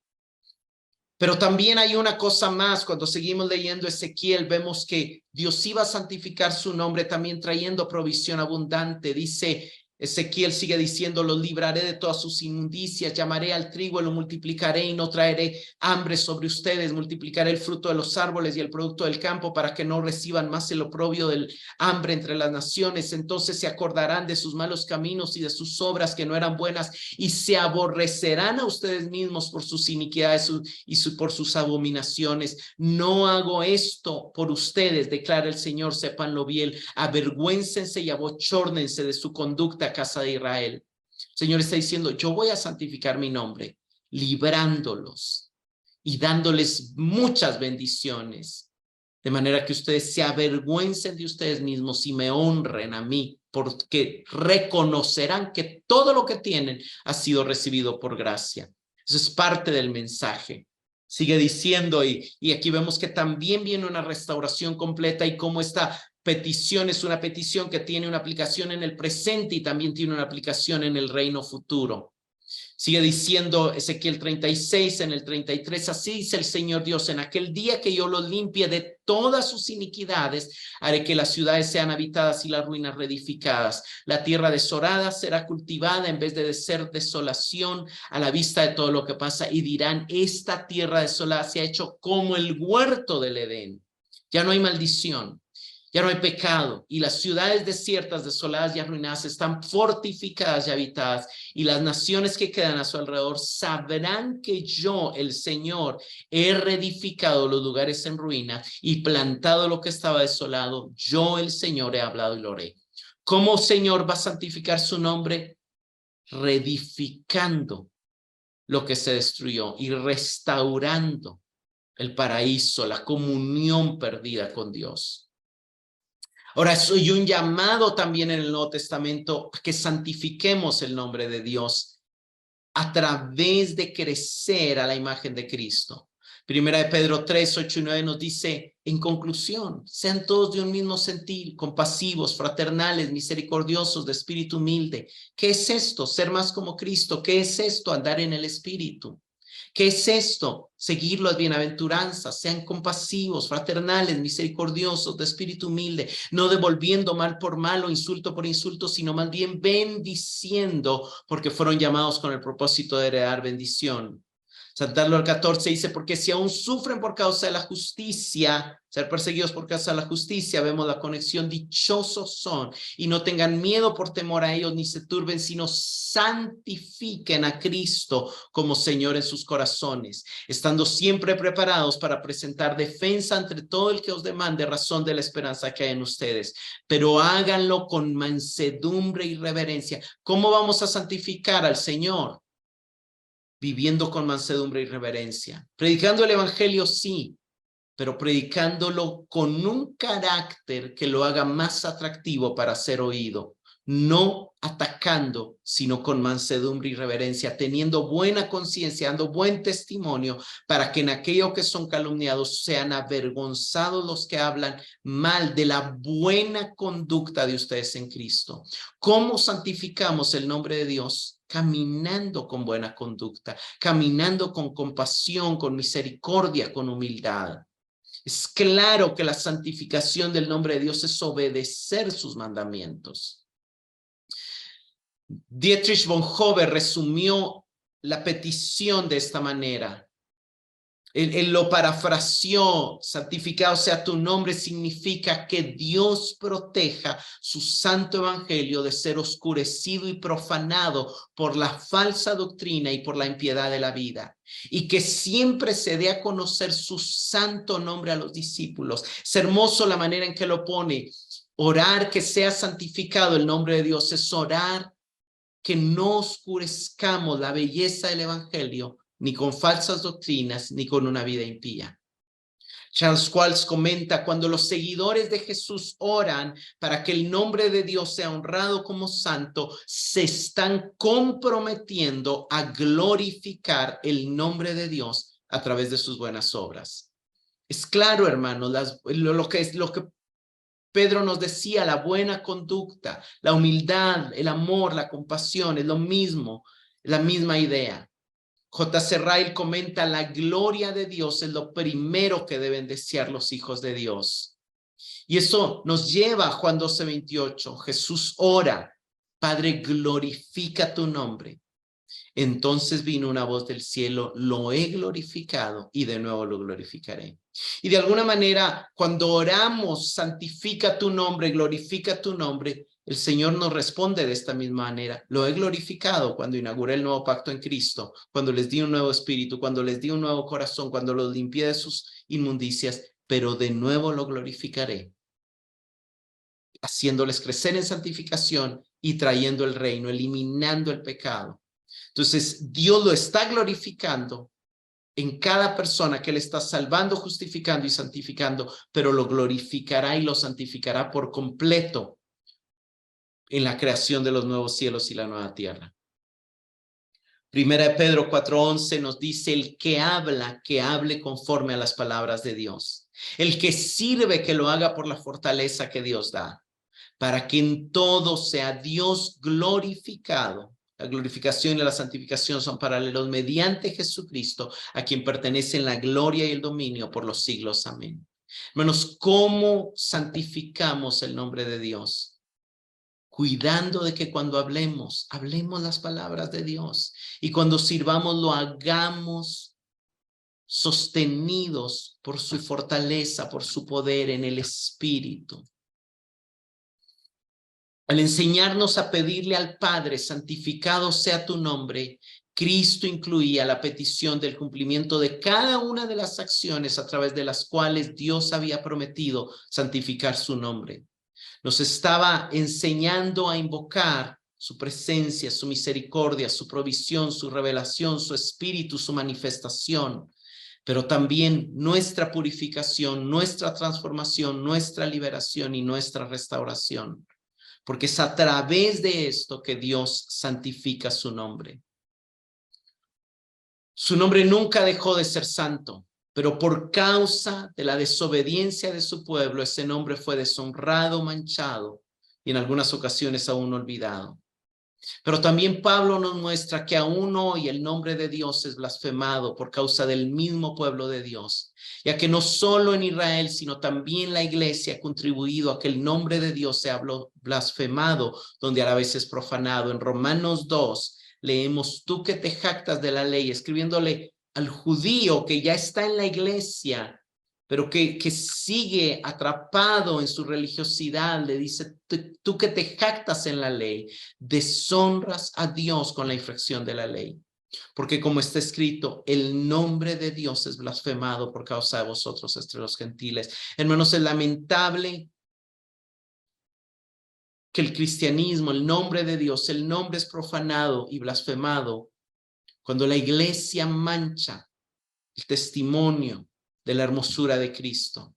S1: Pero también hay una cosa más, cuando seguimos leyendo Ezequiel, vemos que Dios iba a santificar su nombre también trayendo provisión abundante. Dice Ezequiel, sigue diciendo, los libraré de todas sus inmundicias, llamaré al trigo y lo multiplicaré y no traeré hambre sobre ustedes, multiplicaré el fruto de los árboles y el producto del campo para que no reciban más el oprobio del hambre entre las naciones. Entonces se acordarán de sus malos caminos y de sus obras que no eran buenas y se aborrecerán a ustedes mismos por sus iniquidades por sus abominaciones. No hago esto por ustedes, declara el Señor, sépanlo bien, avergüéncense y abochórnense de su conducta, casa de Israel. El Señor está diciendo, yo voy a santificar mi nombre, librándolos y dándoles muchas bendiciones, de manera que ustedes se avergüencen de ustedes mismos y me honren a mí, porque reconocerán que todo lo que tienen ha sido recibido por gracia. Eso es parte del mensaje. Sigue diciendo, y aquí vemos que también viene una restauración completa y cómo esta petición es una petición que tiene una aplicación en el presente y también tiene una aplicación en el reino futuro. Sigue diciendo Ezequiel 36 en el 33, así dice el Señor Dios, en aquel día que yo los limpie de todas sus iniquidades, haré que las ciudades sean habitadas y las ruinas reedificadas. La tierra desolada será cultivada en vez de ser desolación a la vista de todo lo que pasa y dirán, esta tierra desolada se ha hecho como el huerto del Edén. Ya no hay maldición. Ya no hay pecado y las ciudades desiertas, desoladas y arruinadas están fortificadas y habitadas y las naciones que quedan a su alrededor sabrán que yo, el Señor, he reedificado los lugares en ruina y plantado lo que estaba desolado. Yo, el Señor, he hablado y lo haré. ¿Cómo, Señor, va a santificar su nombre? Reedificando lo que se destruyó y restaurando el paraíso, la comunión perdida con Dios. Ahora, soy un llamado también en el Nuevo Testamento a que santifiquemos el nombre de Dios a través de crecer a la imagen de Cristo. Primera de Pedro 3, 8 y 9 nos dice, en conclusión, sean todos de un mismo sentir, compasivos, fraternales, misericordiosos, de espíritu humilde. ¿Qué es esto? Ser más como Cristo. ¿Qué es esto? Andar en el espíritu. ¿Qué es esto? Seguir las bienaventuranzas, sean compasivos, fraternales, misericordiosos, de espíritu humilde, no devolviendo mal por mal o insulto por insulto, sino más bien bendiciendo, porque fueron llamados con el propósito de heredar bendición. Saltarlo al 14 dice, porque si aún sufren por causa de la justicia, ser perseguidos por causa de la justicia, vemos la conexión, dichosos son, y no tengan miedo por temor a ellos, ni se turben, sino santifiquen a Cristo como Señor en sus corazones, estando siempre preparados para presentar defensa ante todo el que os demande razón de la esperanza que hay en ustedes, pero háganlo con mansedumbre y reverencia. ¿Cómo vamos a santificar al Señor? Viviendo con mansedumbre y reverencia. Predicando el evangelio, sí, pero predicándolo con un carácter que lo haga más atractivo para ser oído. No atacando, sino con mansedumbre y reverencia, teniendo buena conciencia, dando buen testimonio, para que en aquello que son calumniados sean avergonzados los que hablan mal de la buena conducta de ustedes en Cristo. ¿Cómo santificamos el nombre de Dios? Caminando con buena conducta, caminando con compasión, con misericordia, con humildad. Es claro que la santificación del nombre de Dios es obedecer sus mandamientos. Dietrich Bonhoeffer resumió la petición de esta manera. Él lo parafraseó, santificado sea tu nombre, significa que Dios proteja su santo evangelio de ser oscurecido y profanado por la falsa doctrina y por la impiedad de la vida, y que siempre se dé a conocer su santo nombre a los discípulos. Es hermoso la manera en que lo pone. Orar que sea santificado el nombre de Dios es orar que no oscurezcamos la belleza del evangelio, ni con falsas doctrinas, ni con una vida impía. Charles Quarles comenta, cuando los seguidores de Jesús oran para que el nombre de Dios sea honrado como santo, se están comprometiendo a glorificar el nombre de Dios a través de sus buenas obras. Es claro, hermanos, lo que Pedro nos decía, la buena conducta, la humildad, el amor, la compasión, es lo mismo, la misma idea. J.C. Ryle comenta, la gloria de Dios es lo primero que deben desear los hijos de Dios. Y eso nos lleva a Juan 12:28. Jesús ora, Padre, glorifica tu nombre. Entonces vino una voz del cielo, lo he glorificado y de nuevo lo glorificaré. Y de alguna manera, cuando oramos, santifica tu nombre, glorifica tu nombre, el Señor nos responde de esta misma manera. Lo he glorificado cuando inauguré el nuevo pacto en Cristo, cuando les di un nuevo espíritu, cuando les di un nuevo corazón, cuando los limpié de sus inmundicias, pero de nuevo lo glorificaré, haciéndoles crecer en santificación y trayendo el reino, eliminando el pecado. Entonces, Dios lo está glorificando en cada persona que le está salvando, justificando y santificando, pero lo glorificará y lo santificará por completo en la creación de los nuevos cielos y la nueva tierra. Primera de Pedro 4:11 nos dice, el que habla, que hable conforme a las palabras de Dios. El que sirve, que lo haga por la fortaleza que Dios da, para que en todo sea Dios glorificado. La glorificación y la santificación son paralelos mediante Jesucristo, a quien pertenecen la gloria y el dominio por los siglos. Amén. Hermanos, ¿cómo santificamos el nombre de Dios? Cuidando de que cuando hablemos las palabras de Dios. Y cuando sirvamos, lo hagamos sostenidos por su fortaleza, por su poder en el Espíritu. Al enseñarnos a pedirle al Padre, santificado sea tu nombre, Cristo incluía la petición del cumplimiento de cada una de las acciones a través de las cuales Dios había prometido santificar su nombre. Nos estaba enseñando a invocar su presencia, su misericordia, su provisión, su revelación, su espíritu, su manifestación, pero también nuestra purificación, nuestra transformación, nuestra liberación y nuestra restauración. Porque es a través de esto que Dios santifica su nombre. Su nombre nunca dejó de ser santo, pero por causa de la desobediencia de su pueblo, ese nombre fue deshonrado, manchado y en algunas ocasiones aún olvidado. Pero también Pablo nos muestra que aún hoy el nombre de Dios es blasfemado por causa del mismo pueblo de Dios, ya que no solo en Israel, sino también la iglesia ha contribuido a que el nombre de Dios sea blasfemado, donde a la vez es profanado. En Romanos 2 leemos, tú que te jactas de la ley, escribiéndole al judío que ya está en la iglesia, pero que sigue atrapado en su religiosidad, le dice, tú que te jactas en la ley, deshonras a Dios con la infracción de la ley. Porque como está escrito, el nombre de Dios es blasfemado por causa de vosotros entre los gentiles. Hermanos, es lamentable que el cristianismo, el nombre de Dios, el nombre es profanado y blasfemado cuando la iglesia mancha el testimonio de la hermosura de Cristo.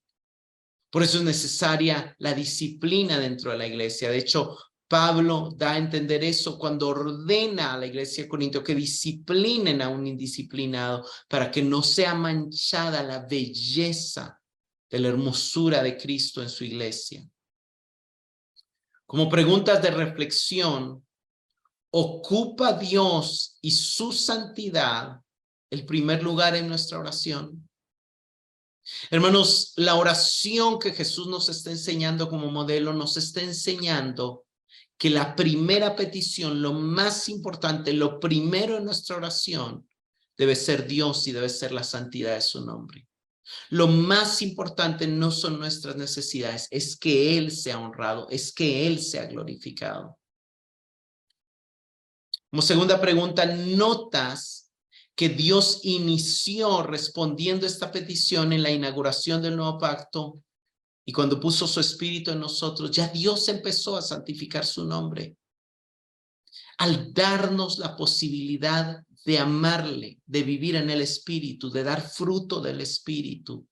S1: Por eso es necesaria la disciplina dentro de la iglesia. De hecho, Pablo da a entender eso cuando ordena a la iglesia de Corinto que disciplinen a un indisciplinado para que no sea manchada la belleza de la hermosura de Cristo en su iglesia. Como preguntas de reflexión, ¿ocupa Dios y su santidad el primer lugar en nuestra oración? Hermanos, la oración que Jesús nos está enseñando como modelo nos está enseñando que la primera petición, lo más importante, lo primero en nuestra oración debe ser Dios y debe ser la santidad de su nombre. Lo más importante no son nuestras necesidades, es que Él sea honrado, es que Él sea glorificado. Como segunda pregunta, ¿notas que Dios inició respondiendo esta petición en la inauguración del nuevo pacto Y cuando puso su espíritu en nosotros, ya Dios empezó a santificar su nombre. Al darnos la posibilidad de amarle, de vivir en el espíritu, de dar fruto del espíritu,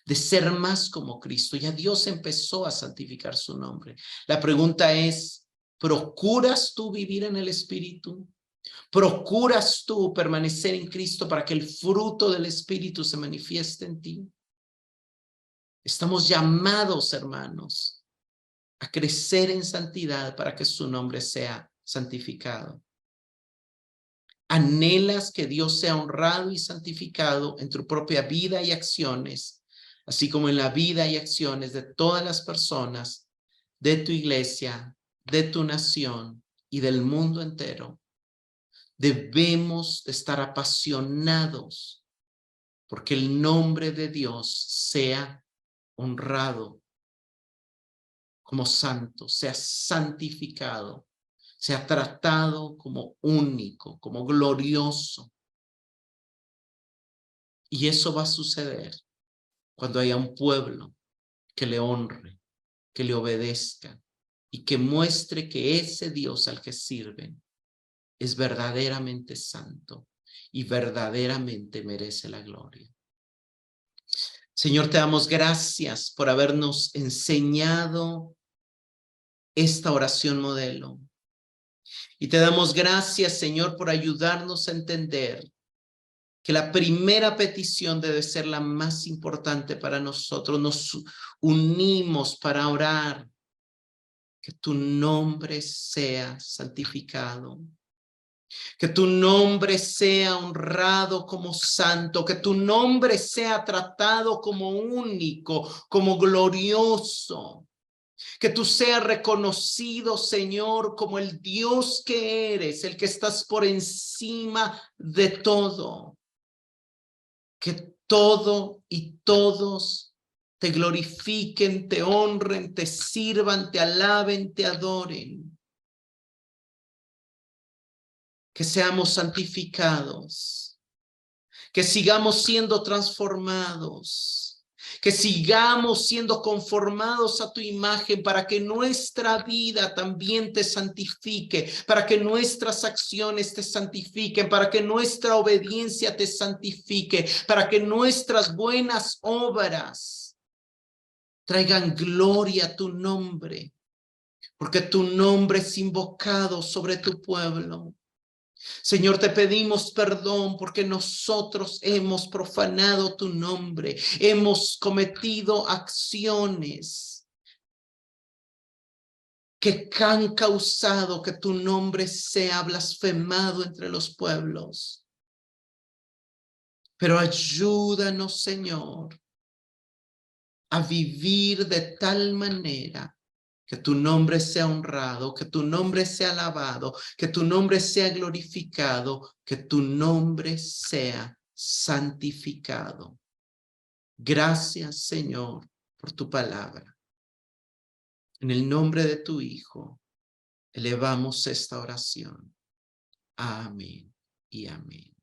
S1: de ser más como Cristo, ya Dios empezó a santificar su nombre. La pregunta es, ¿procuras tú vivir en el espíritu? ¿Procuras tú permanecer en Cristo para que el fruto del espíritu se manifieste en ti? Estamos llamados, hermanos, a crecer en santidad para que su nombre sea santificado. Anhelas que Dios sea honrado y santificado en tu propia vida y acciones, así como en la vida y acciones de todas las personas de tu iglesia, de tu nación y del mundo entero. Debemos estar apasionados porque el nombre de Dios sea honrado como santo, sea santificado, sea tratado como único, como glorioso. Y eso va a suceder cuando haya un pueblo que le honre, que le obedezca y que muestre que ese Dios al que sirven es verdaderamente santo y verdaderamente merece la gloria. Señor, te damos gracias por habernos enseñado esta oración modelo. Y te damos gracias, Señor, por ayudarnos a entender que la primera petición debe ser la más importante para nosotros. Nos unimos para orar, que tu nombre sea santificado, que tu nombre sea honrado como santo, que tu nombre sea tratado como único, como glorioso. Que tú seas reconocido, Señor, como el Dios que eres, el que estás por encima de todo. Que todo y todos te glorifiquen, te honren, te sirvan, te alaben, te adoren. Que seamos santificados, que sigamos siendo transformados, que sigamos siendo conformados a tu imagen para que nuestra vida también te santifique, para que nuestras acciones te santifiquen, para que nuestra obediencia te santifique, para que nuestras buenas obras traigan gloria a tu nombre, porque tu nombre es invocado sobre tu pueblo. Señor, te pedimos perdón porque nosotros hemos profanado tu nombre, hemos cometido acciones que han causado que tu nombre sea blasfemado entre los pueblos. Pero ayúdanos, Señor, a vivir de tal manera que tu nombre sea honrado, que tu nombre sea alabado, que tu nombre sea glorificado, que tu nombre sea santificado. Gracias, Señor, por tu palabra. En el nombre de tu Hijo, elevamos esta oración. Amén y amén.